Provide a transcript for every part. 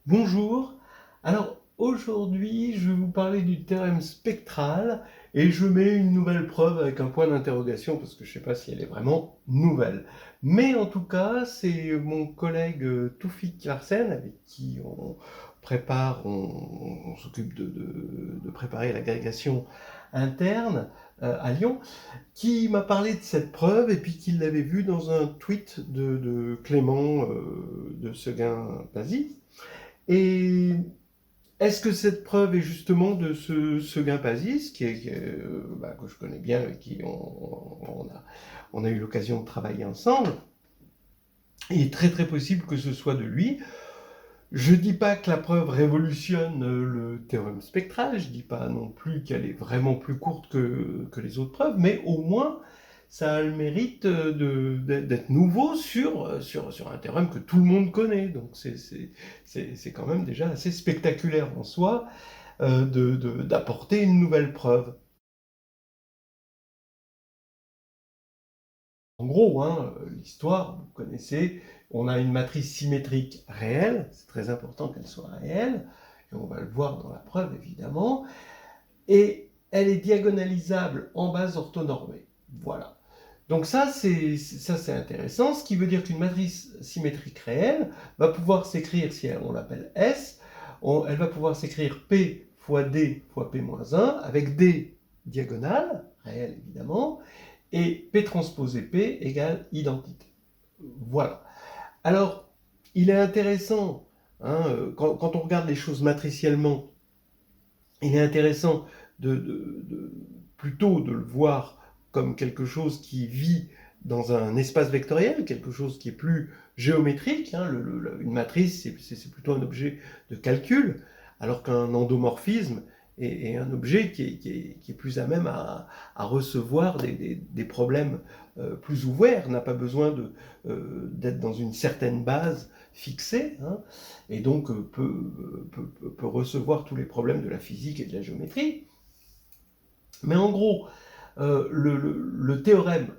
Bonjour, alors aujourd'hui je vais vous parler du théorème spectral et je mets une nouvelle preuve avec un point d'interrogation parce que je ne sais pas si elle est vraiment nouvelle. Mais en tout cas c'est mon collègue Toufik Larsen avec qui on s'occupe de préparer l'agrégation interne à Lyon, qui m'a parlé de cette preuve et puis qu'il l'avait vue dans un tweet de Clément de Seguin-Pazzi. Et est-ce que cette preuve est justement de ce Guimpazis, que je connais bien, avec qui on a eu l'occasion de travailler ensemble? Il est très très possible que ce soit de lui. Je ne dis pas que la preuve révolutionne le théorème spectral, je ne dis pas non plus qu'elle est vraiment plus courte que les autres preuves, mais au moins ça a le mérite d'être nouveau sur un théorème que tout le monde connaît. Donc c'est quand même déjà assez spectaculaire en soi d'apporter une nouvelle preuve. En gros, hein, l'histoire, vous connaissez, on a une matrice symétrique réelle, c'est très important qu'elle soit réelle, et on va le voir dans la preuve évidemment, et elle est diagonalisable en base orthonormée. Voilà. Donc ça c'est intéressant, ce qui veut dire qu'une matrice symétrique réelle va pouvoir s'écrire, si on l'appelle S, elle va pouvoir s'écrire P fois D fois P-1 avec D diagonale, réelle évidemment, et P transposé P égale identité. Voilà. Alors, il est intéressant, hein, quand on regarde les choses matriciellement, il est intéressant plutôt de le voir comme quelque chose qui vit dans un espace vectoriel, quelque chose qui est plus géométrique. Hein, une matrice, c'est plutôt un objet de calcul, alors qu'un endomorphisme est un objet qui est plus à même à recevoir des problèmes plus ouverts, n'a pas besoin d'être dans une certaine base fixée, hein, et donc peut recevoir tous les problèmes de la physique et de la géométrie. Mais en gros, le théorème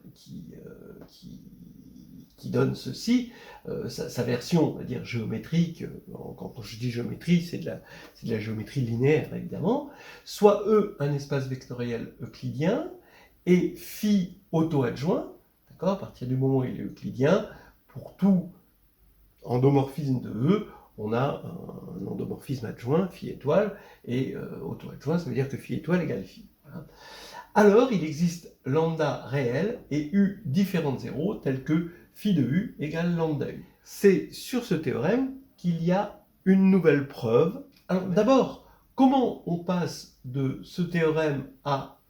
qui donne ceci, sa version, on va dire, géométrique, quand je dis géométrie, c'est de la géométrie linéaire, évidemment, soit E un espace vectoriel euclidien, et phi auto-adjoint, d'accord, à partir du moment où il est euclidien, pour tout endomorphisme de E, on a un endomorphisme adjoint, phi étoile, et auto-adjoint, ça veut dire que phi étoile égale phi. Voilà. Alors, il existe lambda réel et U différent de 0, tel que phi de U égale lambda U. C'est sur ce théorème qu'il y a une nouvelle preuve. Alors, d'abord, comment on passe de ce théorème à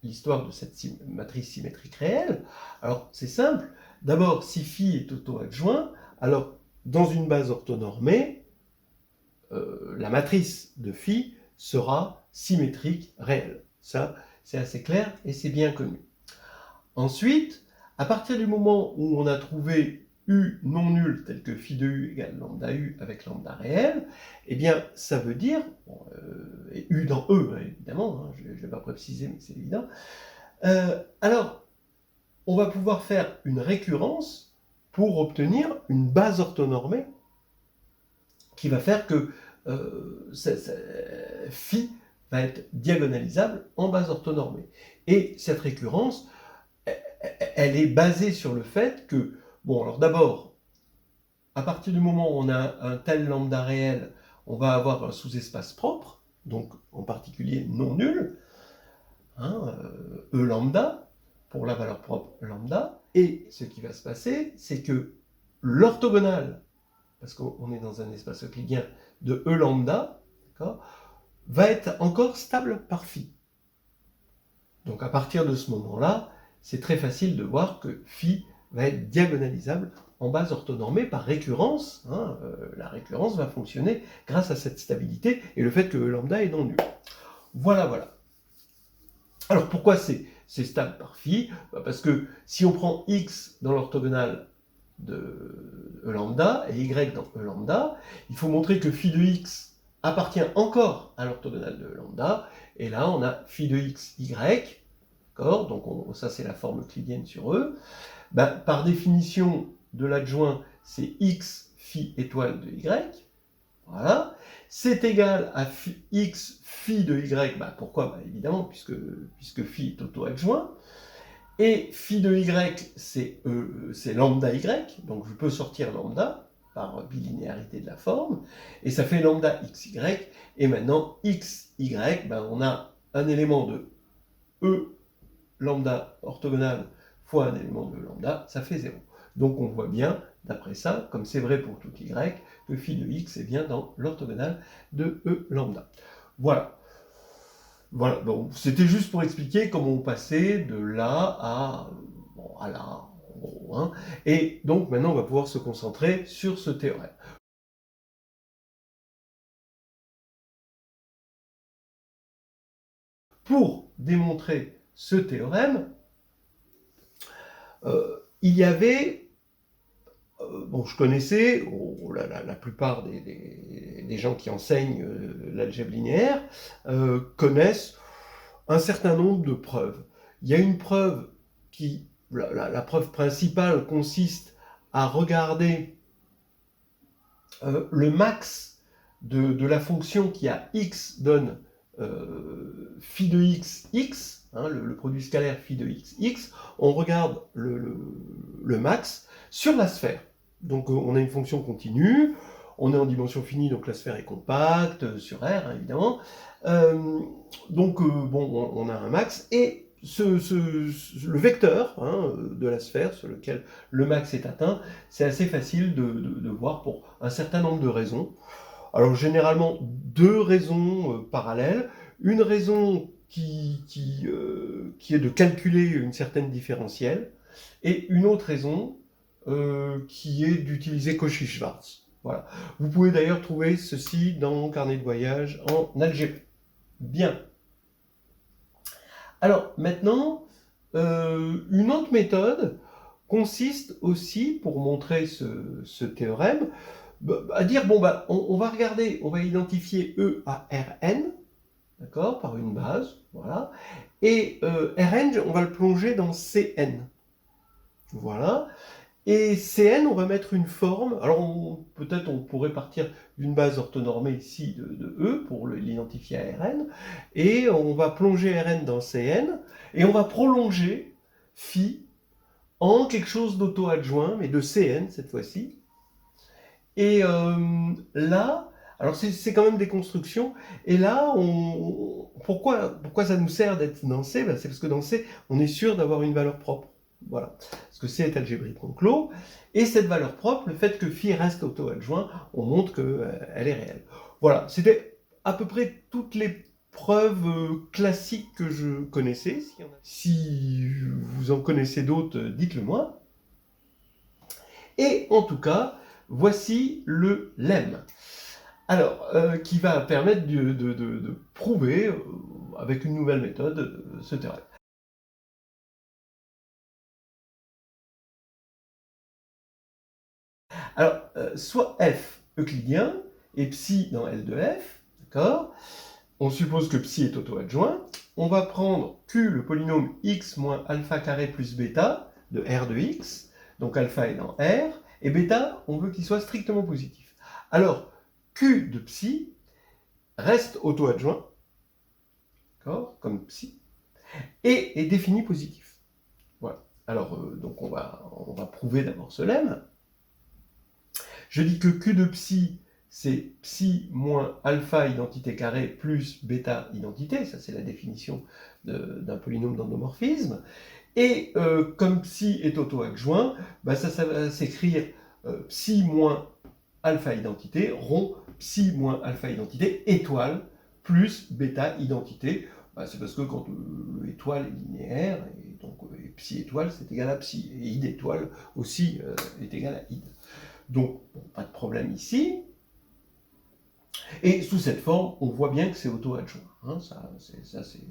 l'histoire de cette matrice symétrique réelle? Alors, c'est simple. D'abord, si phi est auto-adjoint, alors dans une base orthonormée, la matrice de phi sera symétrique réelle. Ça, c'est assez clair et c'est bien connu. Ensuite, à partir du moment où on a trouvé U non nul tel que phi de U égale lambda U avec lambda réel, eh bien ça veut dire, et U dans E hein, évidemment, hein, je ne vais pas préciser mais c'est évident, alors on va pouvoir faire une récurrence pour obtenir une base orthonormée qui va faire que phi va être diagonalisable en base orthonormée. Et cette récurrence, elle est basée sur le fait que, bon, alors d'abord, à partir du moment où on a un tel lambda réel, on va avoir un sous-espace propre, donc en particulier non nul, hein, E lambda, pour la valeur propre lambda, et ce qui va se passer, c'est que l'orthogonale, parce qu'on est dans un espace euclidien, de E lambda, va être encore stable par phi. Donc à partir de ce moment-là, c'est très facile de voir que phi va être diagonalisable en base orthonormée par récurrence. Hein, la récurrence va fonctionner grâce à cette stabilité et le fait que E lambda est non nul. Voilà, voilà. Alors pourquoi c'est stable par phi? Parce que si on prend x dans l'orthogonale de E lambda et y dans E lambda, il faut montrer que phi de x appartient encore à l'orthogonale de E lambda, et là on a phi de x y, d'accord, donc ça c'est la forme euclidienne sur E. Ben, par définition de l'adjoint, c'est x phi étoile de y, Voilà. C'est égal à x phi de y. Bah, pourquoi? Bah, évidemment, puisque phi est auto-adjoint. Et phi de y, c'est lambda y. Donc je peux sortir lambda par bilinéarité de la forme. Et ça fait lambda xy. Et maintenant, xy, ben, on a un élément de e lambda orthogonal fois un élément de lambda, ça fait 0. Donc on voit bien, d'après ça, comme c'est vrai pour tout y, que phi de x est bien dans l'orthogonale de e lambda. Voilà. Voilà, donc c'était juste pour expliquer comment on passait de là à, bon, à là, en gros. Hein. Et donc maintenant on va pouvoir se concentrer sur ce théorème. Pour démontrer ce théorème, il y avait, bon, je connaissais, la plupart des gens qui enseignent l'algèbre linéaire connaissent un certain nombre de preuves. Il y a une preuve qui, la preuve principale consiste à regarder le max de la fonction qui à x donne phi de x, x, hein, le produit scalaire phi de x, x, on regarde le max sur la sphère. Donc on a une fonction continue, on est en dimension finie, donc la sphère est compacte, sur R, hein, évidemment. Bon, on a un max, et le vecteur hein, de la sphère sur lequel le max est atteint, c'est assez facile de voir pour un certain nombre de raisons. Alors généralement deux raisons parallèles. Une raison qui est de calculer une certaine différentielle, et une autre raison qui est d'utiliser Cauchy-Schwarz. Voilà. Vous pouvez d'ailleurs trouver ceci dans mon carnet de voyage en algèbre. Bien. Alors maintenant, une autre méthode consiste aussi, pour montrer ce théorème, à dire, bon, bah, on va regarder, on va identifier E à Rn, d'accord, par une base, voilà, et Rn, on va le plonger dans Cn, voilà, et Cn, on va mettre une forme, alors peut-être on pourrait partir d'une base orthonormée ici de E, pour l'identifier à Rn, et on va plonger Rn dans Cn, et on va prolonger phi en quelque chose d'auto-adjoint, mais de Cn cette fois-ci. Et là, alors c'est quand même des constructions, et là, pourquoi ça nous sert d'être dans C? Ben, c'est parce que dans C, on est sûr d'avoir une valeur propre. Voilà, parce que C est algébriquement clos, et cette valeur propre, le fait que phi reste auto-adjoint, on montre qu'elle est réelle. Voilà, c'était à peu près toutes les preuves classiques que je connaissais. Si vous en connaissez d'autres, dites-le moi. Et en tout cas, voici le lemme. Alors, qui va permettre de prouver, avec une nouvelle méthode, ce théorème. Alors, soit f euclidien, et psi dans L de f, d'accord? On suppose que psi est auto-adjoint. On va prendre q, le polynôme x moins alpha carré plus bêta, de R de x, donc alpha est dans R, et bêta, on veut qu'il soit strictement positif. Alors, q de psi reste auto-adjoint, d'accord, comme psi, et est défini positif. Voilà. Alors, donc on va prouver d'abord ce lemme. Je dis que q de psi, c'est psi moins alpha identité carrée plus bêta identité, ça c'est la définition d'un polynôme d'endomorphisme. Et comme psi est auto-adjoint, bah ça va s'écrire psi moins alpha identité, rond, psi moins alpha identité, étoile, plus bêta identité. Bah, c'est parce que quand l'étoile est linéaire, et donc psi étoile c'est égal à psi, et id étoile aussi est égal à id. Donc, bon, pas de problème ici. Et sous cette forme, on voit bien que c'est auto-adjoint. Hein,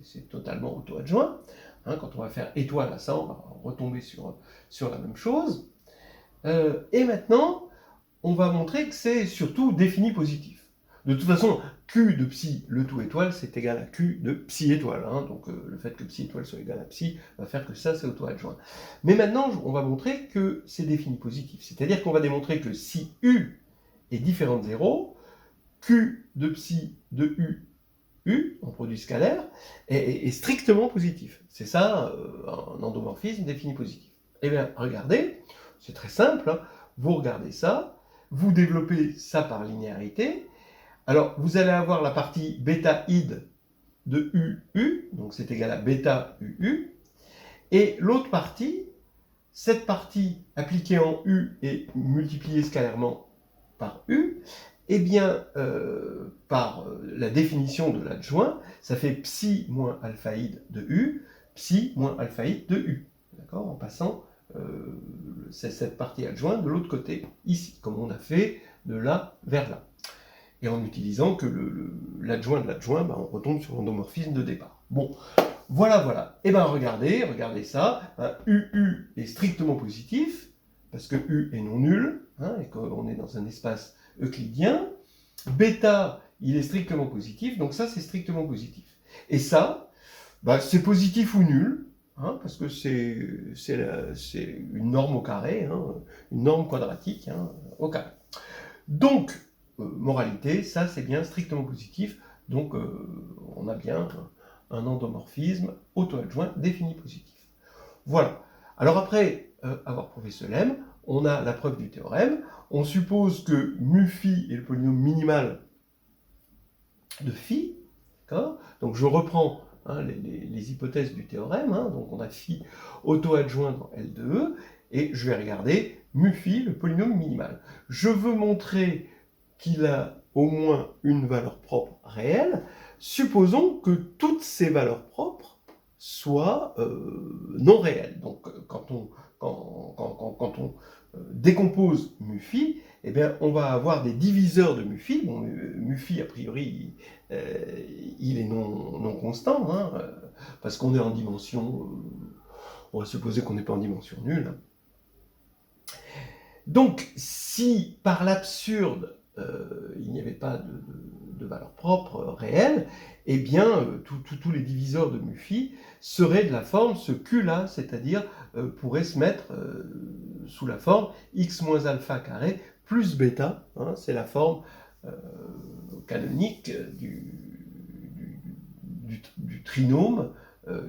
c'est totalement auto-adjoint. Hein, quand on va faire étoile à ça, on va retomber sur la même chose. Et maintenant, on va montrer que c'est surtout défini positif. De toute façon, Q de psi, le tout étoile, c'est égal à Q de psi étoile. Hein, donc le fait que psi étoile soit égal à psi va faire que ça, c'est auto-adjoint. Mais maintenant, on va montrer que c'est défini positif. C'est-à-dire qu'on va démontrer que si U est différent de 0, Q de psi de U, en produit scalaire, est strictement positif. C'est ça, un endomorphisme défini positif. Eh bien, regardez, c'est très simple, hein. Vous regardez ça, vous développez ça par linéarité. Alors, vous allez avoir la partie bêta id de UU, donc c'est égal à bêta UU, et l'autre partie, cette partie appliquée en U et multipliée scalairement par U, eh bien, par la définition de l'adjoint, ça fait psi moins alphaïde de U, psi moins alphaïde de U. D'accord? En passant cette partie adjointe de l'autre côté, ici, comme on a fait de là vers là. Et en utilisant que l'adjoint de l'adjoint, ben, on retombe sur l'endomorphisme de départ. Bon, voilà. Et bien regardez ça, hein, UU est strictement positif, parce que U est non nul, hein, et qu'on est dans un espace euclidien. Bêta, il est strictement positif, donc ça c'est strictement positif. Et ça, bah, c'est positif ou nul, hein, parce que c'est une norme au carré, hein, une norme quadratique, hein, au carré. Donc, moralité, ça c'est bien strictement positif, donc on a bien un endomorphisme auto-adjoint défini positif. Voilà. Alors après avoir prouvé ce lemme, on a la preuve du théorème. On suppose que mu phi est le polynôme minimal de phi. Donc je reprends hein, les hypothèses du théorème. Hein, donc on a phi auto-adjoint dans L de E. Et je vais regarder mu phi, le polynôme minimal. Je veux montrer qu'il a au moins une valeur propre réelle. Supposons que toutes ces valeurs propres soient non réelles. Donc quand on décompose mu phi, eh bien, on va avoir des diviseurs de mu phi. Bon, mu phi, a priori, il est non constant, hein, parce qu'on est en dimension, on va supposer qu'on n'est pas en dimension nulle. Hein. Donc, si par l'absurde, il n'y avait pas de valeur propre réelle, eh bien, tous les diviseurs de mu phi seraient de la forme, ce Q-là, c'est-à-dire pourrait se mettre sous la forme x moins alpha carré plus bêta, hein, c'est la forme canonique du trinôme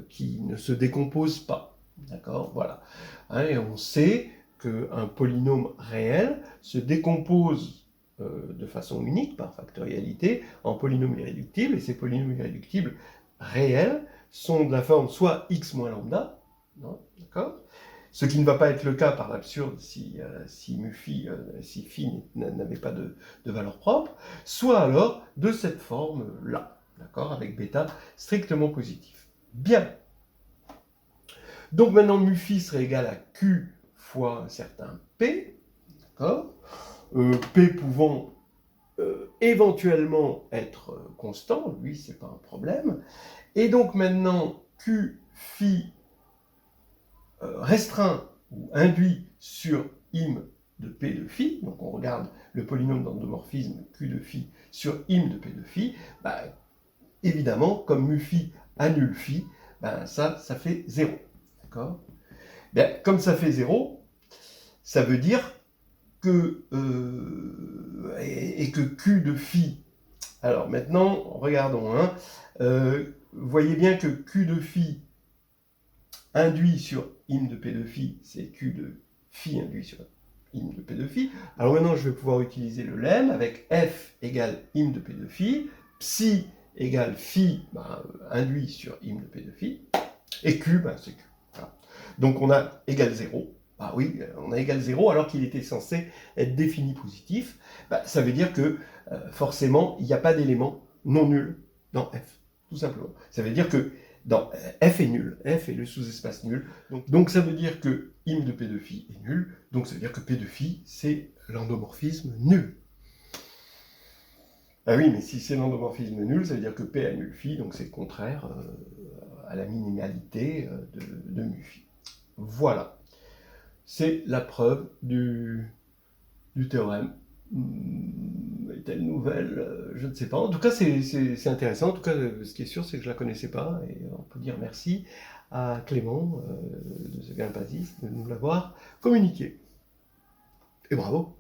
qui ne se décompose pas. D'accord? Voilà. Hein, et on sait qu'un polynôme réel se décompose de façon unique, par factorialité, en polynômes irréductibles, et ces polynômes irréductibles réels sont de la forme soit x moins lambda, d'accord, ce qui ne va pas être le cas par l'absurde si phi n'avait pas de valeur propre, soit alors de cette forme-là, d'accord, avec bêta strictement positif. Bien. Donc maintenant, mu phi serait égal à q fois un certain p, d'accord, p pouvant éventuellement être constant, lui, c'est pas un problème. Et donc maintenant, q phi restreint ou induit sur im de p de phi, donc on regarde le polynôme d'endomorphisme q de phi sur im de p de phi, bah, évidemment, comme mu phi annule phi, bah, ça fait 0. D'accord ? Bien, comme ça fait 0, ça veut dire que, et que q de phi, alors maintenant, regardons, hein, vous voyez bien que q de phi induit sur im de p de phi, c'est q de phi induit sur im de p de phi. Alors maintenant, je vais pouvoir utiliser le lemme avec f égale im de p de phi, psi égale phi induit sur im de p de phi, et q, c'est q. Voilà. Donc on a égal 0. Ah oui, on a égal 0 alors qu'il était censé être défini positif. Ça veut dire que forcément, il n'y a pas d'élément non nul dans f, tout simplement. Ça veut dire que dans f est nul, f est le sous-espace nul. Donc ça veut dire que im de p de phi est nul, donc ça veut dire que p de phi, c'est l'endomorphisme nul. Ah oui, mais si c'est l'endomorphisme nul, ça veut dire que p annule phi, donc c'est contraire à la minimalité de mu phi. Voilà. C'est la preuve du théorème. Est-elle nouvelle? Je ne sais pas. En tout cas, c'est intéressant. En tout cas, ce qui est sûr, c'est que je ne la connaissais pas. Et on peut dire merci à Clément de The Game Basis de nous l'avoir communiqué. Et bravo!